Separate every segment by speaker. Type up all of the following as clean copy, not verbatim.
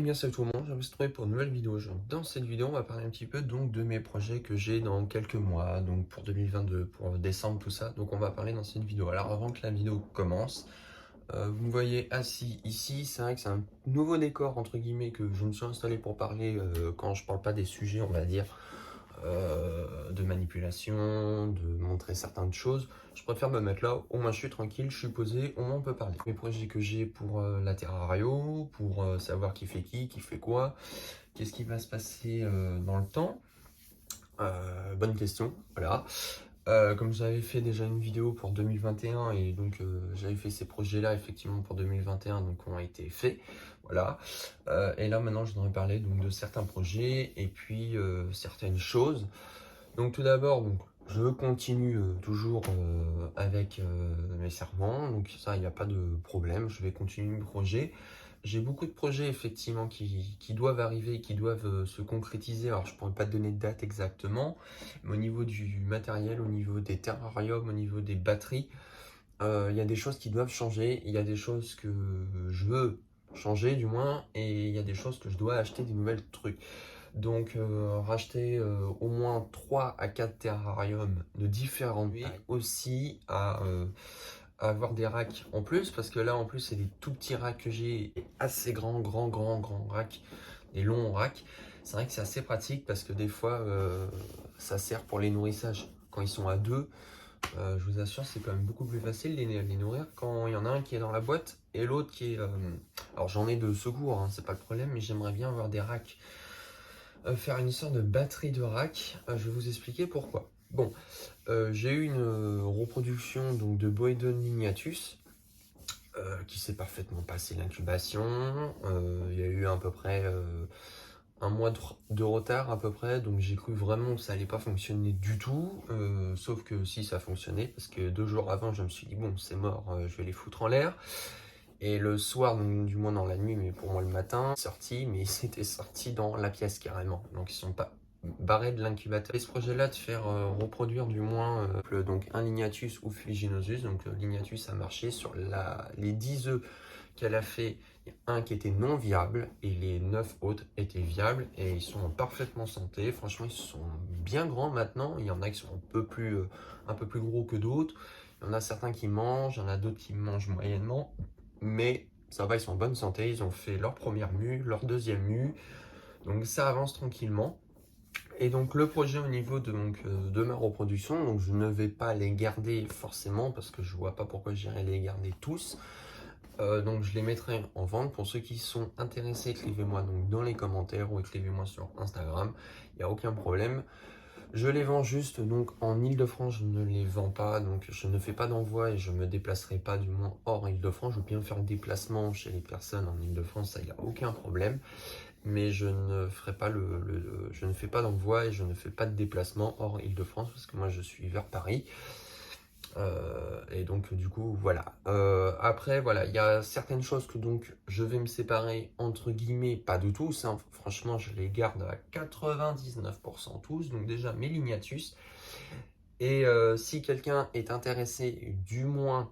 Speaker 1: Eh bien salut tout le monde, je me suis trouvé pour une nouvelle vidéo. Dans cette vidéo, on va parler un petit peu donc de mes projets que j'ai dans quelques mois, donc pour 2022, pour décembre, tout ça. Donc on va parler dans cette vidéo. Alors avant que la vidéo commence, vous me voyez assis ici. C'est vrai que c'est un nouveau décor entre guillemets que je me suis installé pour parler quand je parle pas des sujets, on va dire, de manipulation, de montrer certaines choses. Je préfère me mettre là, au moins je suis tranquille, je suis posé, au moins on peut parler. Les projets que j'ai pour la Terrario, pour savoir qui fait quoi, qu'est-ce qui va se passer dans le temps. Bonne question, voilà. Comme j'avais fait déjà une vidéo pour 2021 et donc j'avais fait ces projets-là effectivement pour 2021 donc ont été faits, voilà. Et là maintenant je voudrais parler donc de certains projets et puis certaines choses. Donc tout d'abord donc je continue toujours avec mes serments, donc ça il n'y a pas de problème, je vais continuer mes projets. J'ai beaucoup de projets effectivement qui doivent arriver, qui doivent se concrétiser. Alors je pourrais pas te donner de date exactement, mais au niveau du matériel, au niveau des terrariums, au niveau des batteries, il y a des choses qui doivent changer. Il y a des choses que je veux changer du moins, et il y a des choses que je dois acheter des nouvelles trucs. Donc racheter au moins 3 à 4 terrariums de différentes tailles, aussi à avoir des racks en plus, parce que là en plus c'est des tout petits racks que j'ai, assez grands racks, des longs racks. C'est vrai que c'est assez pratique parce que des fois ça sert pour les nourrissages. Quand ils sont à deux, je vous assure c'est quand même beaucoup plus facile de les nourrir quand il y en a un qui est dans la boîte et l'autre qui est... Alors j'en ai de secours, hein, c'est pas le problème, mais j'aimerais bien avoir des racks, faire une sorte de batterie de rack. Je vais vous expliquer pourquoi. Bon, j'ai eu une reproduction donc de Boedon lignatus qui s'est parfaitement passé l'incubation. Il y a eu à peu près un mois de retard à peu près, donc j'ai cru vraiment que ça allait pas fonctionner du tout, sauf que si ça fonctionnait, parce que 2 jours avant je me suis dit bon c'est mort, je vais les foutre en l'air. Et le soir, donc, du moins dans la nuit, mais pour moi le matin, sorti, mais c'était sorti dans la pièce carrément. Donc ils sont pas barrés de l'incubateur. Et ce projet-là de faire reproduire du moins donc un Lignatus ou Fuliginosus. Donc Lignatus a marché sur les 10 œufs qu'elle a fait. Il y a un qui était non viable et les 9 autres étaient viables et ils sont en parfaitement santé. Franchement, ils sont bien grands maintenant. Il y en a qui sont un peu plus gros que d'autres. Il y en a certains qui mangent, il y en a d'autres qui mangent moyennement. Mais ça va, ils sont en bonne santé, ils ont fait leur première mue, leur deuxième mue, donc ça avance tranquillement. Et donc le projet au niveau de ma reproduction, donc je ne vais pas les garder forcément parce que je vois pas pourquoi j'irais les garder tous. Donc je les mettrai en vente. Pour ceux qui sont intéressés, écrivez-moi donc dans les commentaires ou écrivez-moi sur Instagram, il n'y a aucun problème. Je les vends juste donc en Île-de-France, je ne les vends pas, donc je ne fais pas d'envoi et je me déplacerai pas du moins hors Île-de-France. Je veux bien faire le déplacement chez les personnes en Île-de-France, ça il n'y a aucun problème, mais je ne ferai pas je ne fais pas d'envoi et je ne fais pas de déplacement hors Île-de-France parce que moi je suis vers Paris. Et donc du coup voilà. Après voilà, il y a certaines choses que donc je vais me séparer entre guillemets, pas de tous, hein. Franchement je les garde à 99% tous, donc déjà mes lignatus. Et si quelqu'un est intéressé, du moins,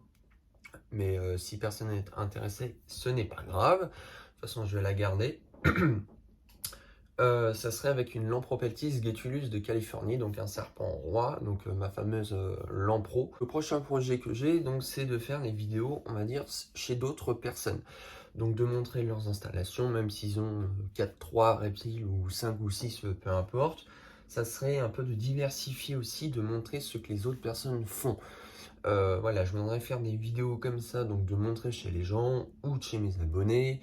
Speaker 1: mais si personne n'est intéressé, ce n'est pas grave. De toute façon je vais la garder. Ça serait avec une Lampropeltis Getulus de Californie, donc un serpent roi, donc ma fameuse Lampro. Le prochain projet que j'ai, donc, c'est de faire des vidéos, on va dire, chez d'autres personnes. Donc de montrer leurs installations, même s'ils ont 4, 3 reptiles ou 5 ou 6, peu importe. Ça serait un peu de diversifier aussi, de montrer ce que les autres personnes font. Voilà, je voudrais faire des vidéos comme ça, donc de montrer chez les gens ou chez mes abonnés.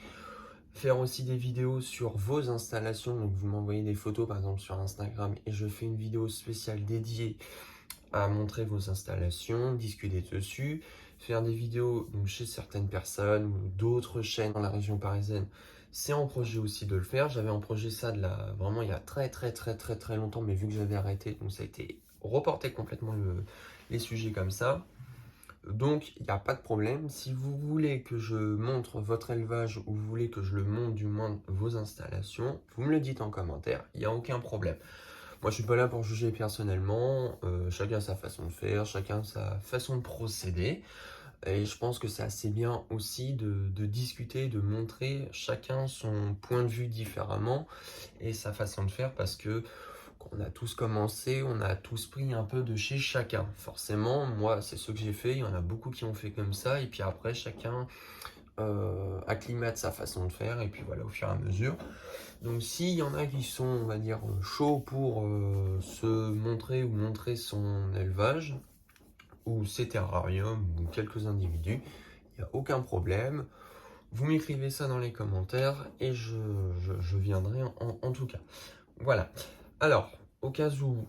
Speaker 1: Faire aussi des vidéos sur vos installations, donc vous m'envoyez des photos par exemple sur Instagram et je fais une vidéo spéciale dédiée à montrer vos installations, discuter dessus, faire des vidéos donc, chez certaines personnes ou d'autres chaînes dans la région parisienne. C'est en projet aussi de le faire. J'avais en projet ça vraiment il y a très longtemps, mais vu que j'avais arrêté, donc ça a été reporté complètement les sujets comme ça. Donc, il n'y a pas de problème. Si vous voulez que je montre votre élevage ou vous voulez que je le montre du moins vos installations, vous me le dites en commentaire, il n'y a aucun problème. Moi, je suis pas là pour juger personnellement. Chacun sa façon de faire, chacun sa façon de procéder. Et je pense que c'est assez bien aussi de discuter, de montrer chacun son point de vue différemment et sa façon de faire parce que quand on a tous commencé, on a tous pris un peu de chez chacun. Forcément, moi, c'est ce que j'ai fait. Il y en a beaucoup qui ont fait comme ça. Et puis après, chacun acclimate sa façon de faire. Et puis voilà, au fur et à mesure. Donc s'il y en a qui sont, on va dire, chauds pour se montrer ou montrer son élevage, ou ses terrariums, ou quelques individus, il n'y a aucun problème. Vous m'écrivez ça dans les commentaires et je viendrai en tout cas. Voilà. Alors, au cas où,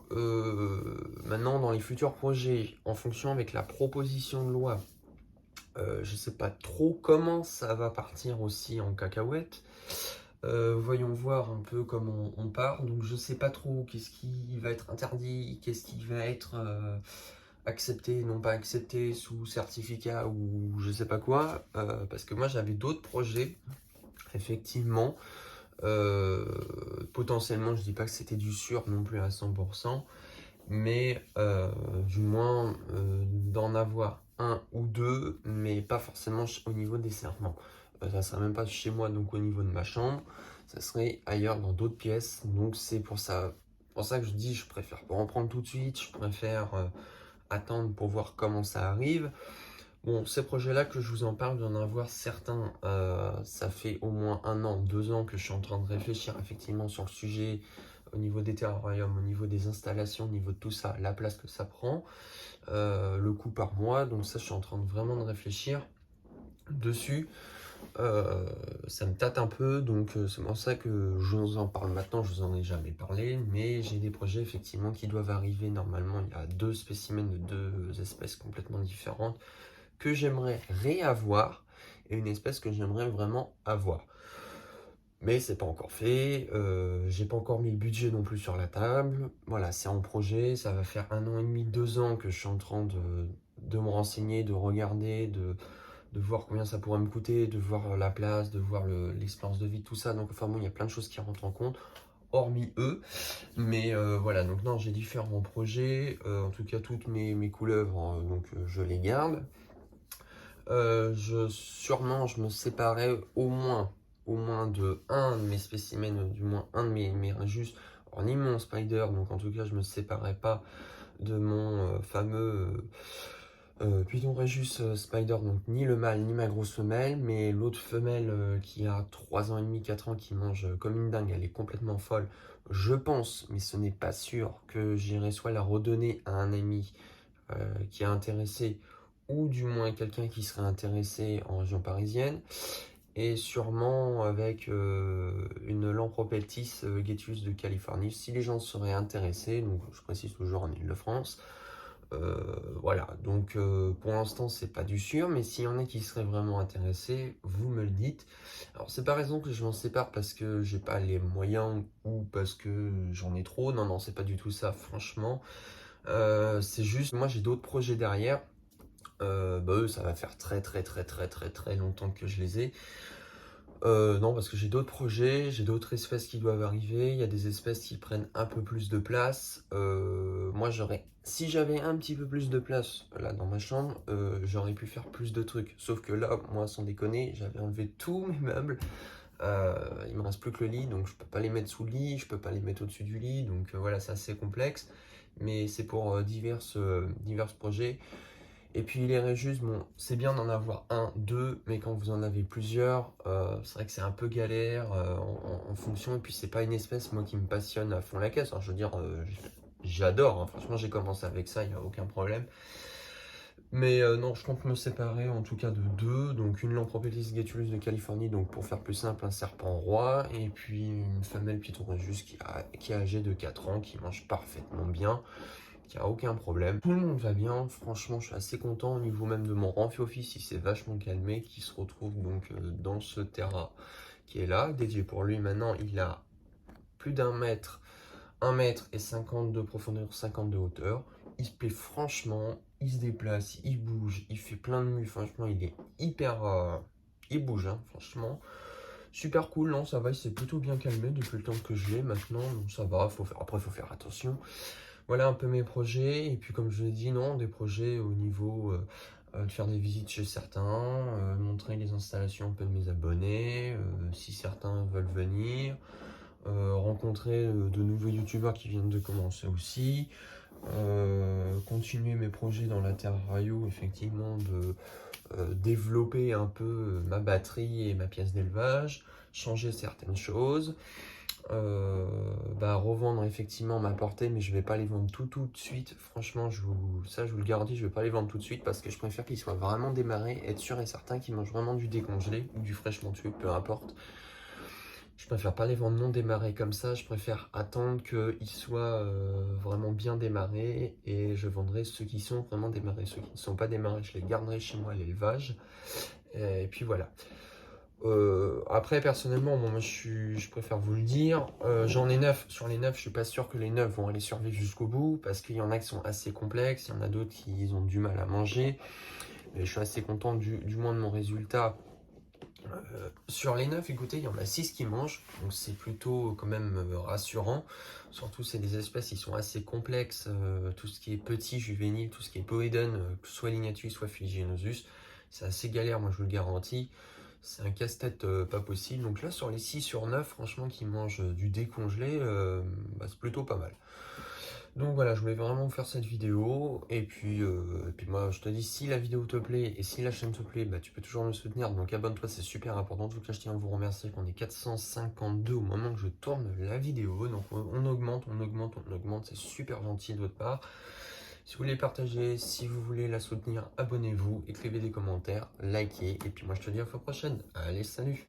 Speaker 1: maintenant dans les futurs projets, en fonction avec la proposition de loi, je ne sais pas trop comment ça va partir aussi en cacahuète. Voyons voir un peu comment on part. Donc je ne sais pas trop qu'est-ce qui va être interdit, qu'est-ce qui va être accepté, non pas accepté sous certificat ou je sais pas quoi. Parce que moi j'avais d'autres projets, effectivement. Potentiellement, je dis pas que c'était du sûr non plus à 100%, mais du moins d'en avoir un ou deux, mais pas forcément au niveau des serments. Ça serait même pas chez moi, donc au niveau de ma chambre, ça serait ailleurs dans d'autres pièces. Donc c'est pour ça que je dis, je préfère pas en prendre tout de suite, je préfère attendre pour voir comment ça arrive. Bon, ces projets-là que je vous en parle, d'en avoir certains, ça fait au moins 1 an, 2 ans que je suis en train de réfléchir effectivement sur le sujet, au niveau des terrariums, au niveau des installations, au niveau de tout ça, la place que ça prend, le coût par mois. Donc ça, je suis en train de vraiment de réfléchir dessus. Ça me tâte un peu, donc c'est pour ça que je vous en parle maintenant. Je vous en ai jamais parlé, mais j'ai des projets effectivement qui doivent arriver normalement. Il y a 2 spécimens de 2 espèces complètement différentes que j'aimerais réavoir et une espèce que j'aimerais vraiment avoir. Mais c'est pas encore fait, j'ai pas encore mis le budget non plus sur la table. Voilà, c'est en projet, ça va faire 1 an et demi, 2 ans que je suis en train de me renseigner, de regarder, de voir combien ça pourrait me coûter, de voir la place, de voir l'expérience de vie, tout ça. Donc enfin bon, il y a plein de choses qui rentrent en compte, hormis eux. Mais voilà, donc non, j'ai différents projets, en tout cas toutes mes couleuvres, hein, donc je les garde. Sûrement, je me séparais au moins de un de mes spécimens, du moins un de mes juste, alors, ni mon spider, donc en tout cas, je me séparais pas de mon fameux Python Regius spider, donc ni le mâle ni ma grosse femelle, mais l'autre femelle qui a 3 ans et demi, 4 ans, qui mange comme une dingue, elle est complètement folle. Je pense, mais ce n'est pas sûr, que j'irai soit la redonner à un ami qui est intéressé, ou du moins quelqu'un qui serait intéressé en région parisienne, et sûrement avec une Lampropeltis Guetus de Californie, si les gens seraient intéressés, donc je précise toujours en Ile-de-France. Voilà, donc pour l'instant c'est pas du sûr, mais s'il y en a qui seraient vraiment intéressés, vous me le dites. Alors c'est pas raison que je m'en sépare parce que j'ai pas les moyens ou parce que j'en ai trop, non non, c'est pas du tout ça, franchement. C'est juste, moi j'ai d'autres projets derrière. Bah eux, ça va faire très longtemps que je les ai. Non, parce que j'ai d'autres projets, j'ai d'autres espèces qui doivent arriver. Il y a des espèces qui prennent un peu plus de place. Moi, si j'avais un petit peu plus de place là dans ma chambre, j'aurais pu faire plus de trucs. Sauf que là, moi, sans déconner, j'avais enlevé tous mes meubles. Il me reste plus que le lit, donc je peux pas les mettre sous le lit, je peux pas les mettre au-dessus du lit. Donc voilà, c'est assez complexe. Mais c'est pour divers projets. Et puis les réjus, bon, c'est bien d'en avoir un, deux, mais quand vous en avez plusieurs, c'est vrai que c'est un peu galère en fonction. Et puis c'est pas une espèce, moi, qui me passionne à fond la caisse. Alors, je veux dire, j'adore, hein. Franchement, j'ai commencé avec ça, il n'y a aucun problème. Mais non, je compte me séparer en tout cas de deux. Donc une Lampropeltis guetulus de Californie, donc pour faire plus simple, un serpent roi. Et puis une femelle Python Regius qui est âgée de 4 ans, qui mange parfaitement bien. Il n'y a aucun problème. Tout le monde va bien, franchement je suis assez content au niveau même de mon Amphiophyse, il s'est vachement calmé, qui se retrouve donc dans ce terrain qui est là, dédié pour lui. Maintenant il a plus d'un mètre, 1 m 50 de profondeur, 50 de hauteur. Il se plaît franchement, il se déplace, il bouge, il fait plein de mues, franchement il est hyper... il bouge, hein, franchement. Super cool, non, ça va, il s'est plutôt bien calmé depuis le temps que je l'ai maintenant, donc ça va, après il faut faire attention. Voilà un peu mes projets, et puis comme je l'ai dit, non, des projets au niveau de faire des visites chez certains, montrer les installations un peu de mes abonnés, si certains veulent venir, rencontrer de nouveaux youtubeurs qui viennent de commencer aussi, continuer mes projets dans la Terrario, effectivement, de développer un peu ma batterie et ma pièce d'élevage, changer certaines choses, revendre effectivement ma portée, mais je vais pas les vendre tout de suite. Franchement, je vous le garantis, je vais pas les vendre tout de suite parce que je préfère qu'ils soient vraiment démarrés, être sûr et certain qu'ils mangent vraiment du décongelé ou du fraîchement tué, peu importe. Je préfère pas les vendre non démarrés comme ça, je préfère attendre qu'ils soient vraiment bien démarrés et je vendrai ceux qui sont vraiment démarrés. Ceux qui ne sont pas démarrés, je les garderai chez moi à l'élevage. Et puis voilà. Après, personnellement, bon, moi je préfère vous le dire, j'en ai 9. Sur les 9, je suis pas sûr que les 9 vont aller survivre jusqu'au bout parce qu'il y en a qui sont assez complexes, il y en a d'autres qui ont du mal à manger. Mais je suis assez content du moins de mon résultat. Sur les 9, écoutez, il y en a 6 qui mangent, donc c'est plutôt quand même rassurant. Surtout, c'est des espèces qui sont assez complexes, tout ce qui est petit, juvénile, tout ce qui est Poedon, que ce soit Lignatus, soit Fuliginosus, c'est assez galère, moi je vous le garantis. C'est un casse-tête pas possible. Donc là, sur les 6 sur 9, franchement, qui mangent du décongelé, c'est plutôt pas mal. Donc voilà, je voulais vraiment vous faire cette vidéo. Et puis moi, je te dis, si la vidéo te plaît et si la chaîne te plaît, tu peux toujours me soutenir. Donc abonne-toi, c'est super important. En tout cas, je tiens à vous remercier qu'on est 452 au moment que je tourne la vidéo. Donc on augmente, c'est super gentil de votre part. Si vous voulez partager, si vous voulez la soutenir, abonnez-vous, écrivez des commentaires, likez. Et puis moi, je te dis à la fois prochaine. Allez, salut!